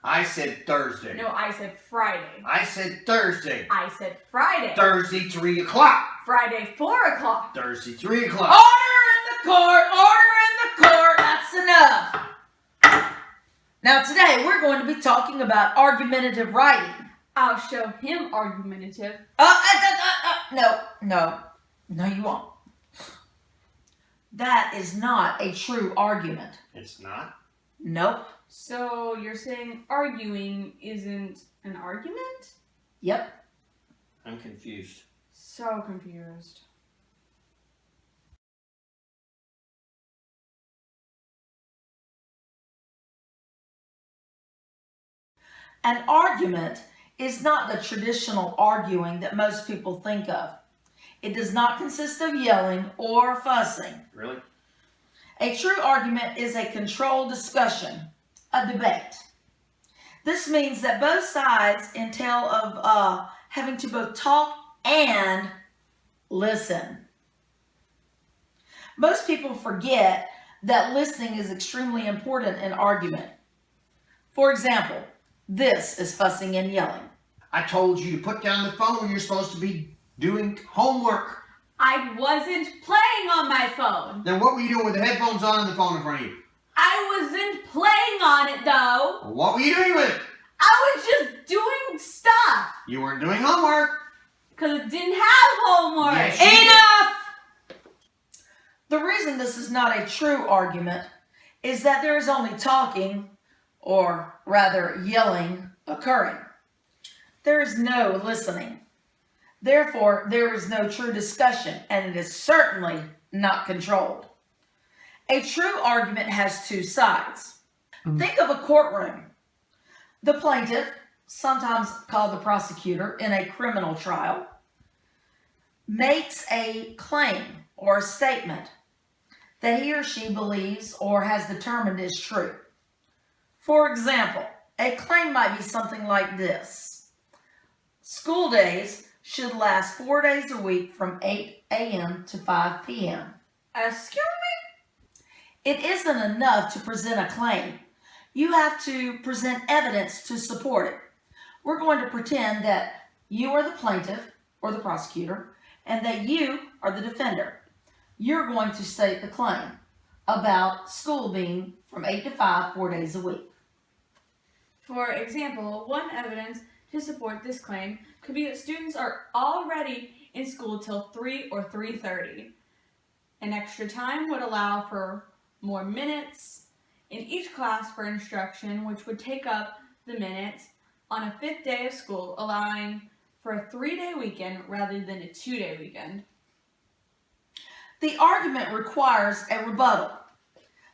I said Thursday. No, I said Friday. I said Thursday. I said Friday. Thursday, 3 o'clock. Friday, 4 o'clock. Thursday, 3 o'clock. Order in the court! Order in the court! That's enough. Now today we're going to be talking about argumentative writing. I'll show him argumentative. No, you won't. That is not a true argument. It's not? Nope. So you're saying arguing isn't an argument? Yep. I'm confused. So confused. An argument is not the traditional arguing that most people think of. It does not consist of yelling or fussing. Really? A true argument is a controlled discussion, a debate. This means that both sides entail of having to both talk and listen. Most people forget that listening is extremely important in argument. For example, this is fussing and yelling. I told you to put down the phone when you're supposed to be doing homework. I wasn't playing on my phone. Then what were you doing with the headphones on and the phone in front of you? I wasn't playing on it though. Well, what were you doing with it? I was just doing stuff. You weren't doing homework. Because it didn't have homework. Yes, Enough! The reason this is not a true argument is that there is only talking, or rather yelling, occurring. There is no listening. Therefore, there is no true discussion, and it is certainly not controlled. A true argument has two sides. Think of a courtroom. The plaintiff, sometimes called the prosecutor in a criminal trial, makes a claim or a statement that he or she believes or has determined is true. For example, a claim might be something like this. School days should last 4 days a week from 8 a.m. to 5 p.m. Excuse me? It isn't enough to present a claim. You have to present evidence to support it. We're going to pretend that you are the plaintiff or the prosecutor and that you are the defender. You're going to state the claim about school being from 8 to 5, 4 days a week. For example, one evidence to support this claim could be that students are already in school till 3 or 3:30. An extra time would allow for more minutes in each class for instruction, which would take up the minutes on a 5th day of school, allowing for a 3-day weekend rather than a 2-day weekend. The argument requires a rebuttal.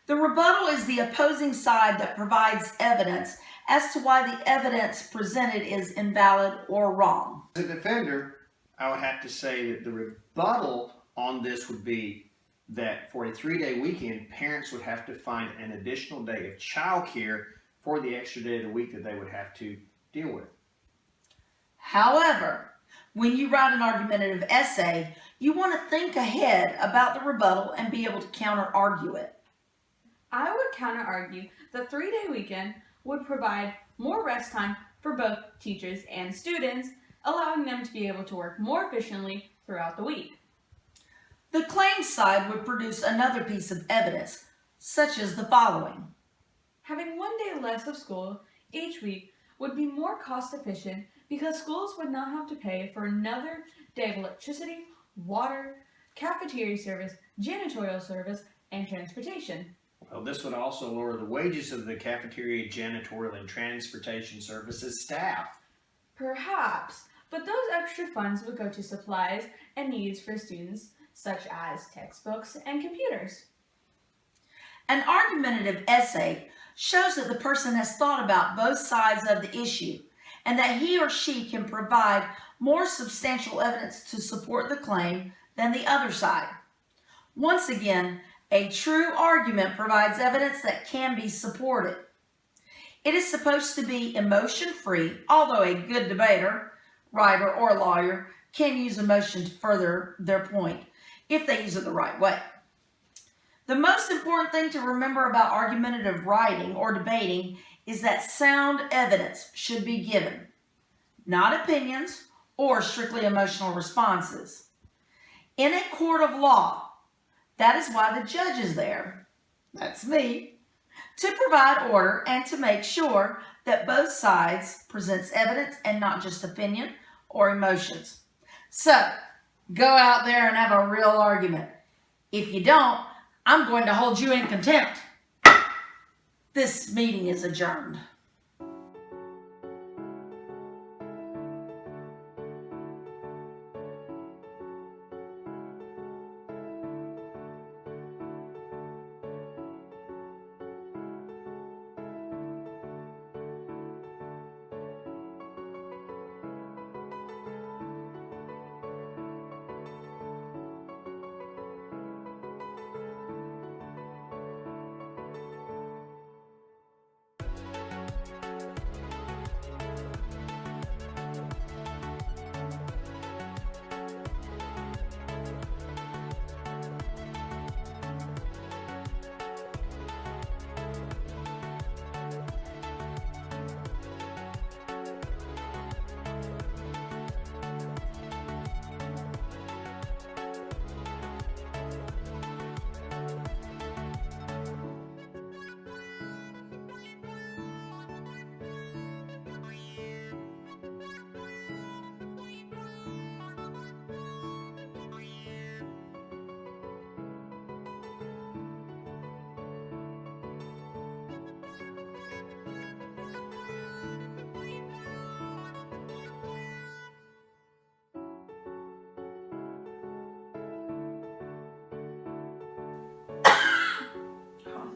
The rebuttal is the opposing side that provides evidence as to why the evidence presented is invalid or wrong. As a defender, I would have to say that the rebuttal on this would be that for a 3-day weekend, parents would have to find an additional day of child care for the extra day of the week that they would have to deal with. However, when you write an argumentative essay, you want to think ahead about the rebuttal and be able to counter-argue it. I would counter-argue the 3-day weekend would provide more rest time for both teachers and students, allowing them to be able to work more efficiently throughout the week. The claim side would produce another piece of evidence, such as the following. Having 1 day less of school each week would be more cost efficient because schools would not have to pay for another day of electricity, water, cafeteria service, janitorial service, and transportation. Well, this would also lower the wages of the cafeteria, janitorial, and transportation services staff. Perhaps, but those extra funds would go to supplies and needs for students, such as textbooks and computers. An argumentative essay shows that the person has thought about both sides of the issue and that he or she can provide more substantial evidence to support the claim than the other side. Once again, a true argument provides evidence that can be supported. It is supposed to be emotion-free, although a good debater, writer, or lawyer can use emotion to further their point if they use it the right way. The most important thing to remember about argumentative writing or debating is that sound evidence should be given, not opinions or strictly emotional responses. In a court of law, that is why the judge is there, that's me, to provide order and to make sure that both sides presents evidence and not just opinion or emotions. So, go out there and have a real argument. If you don't, I'm going to hold you in contempt. This meeting is adjourned.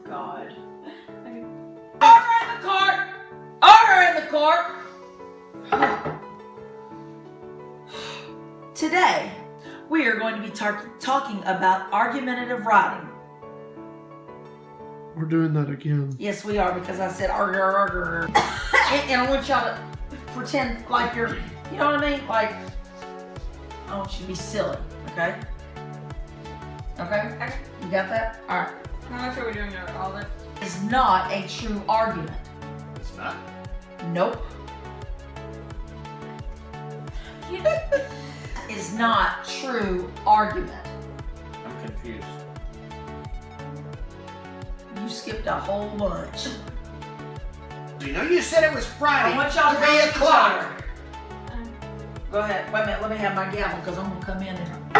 God. Okay. Order in the court! Order in the court! Today, we are going to be talking about argumentative writing. We're doing that again. Yes, we are, because I said argur. And I want y'all to pretend like you're, you know what I mean? Like, I want you to be silly, okay? Okay? You got that? All right. I'm not sure we're doing all that. Is not a true argument. It's not. Nope. Is not true argument. I'm confused. You skipped a whole bunch. You know you said it was Friday. I want y'all to 3 be o'clock. Go ahead. Wait a minute. Let me have my gavel because I'm going to come in and...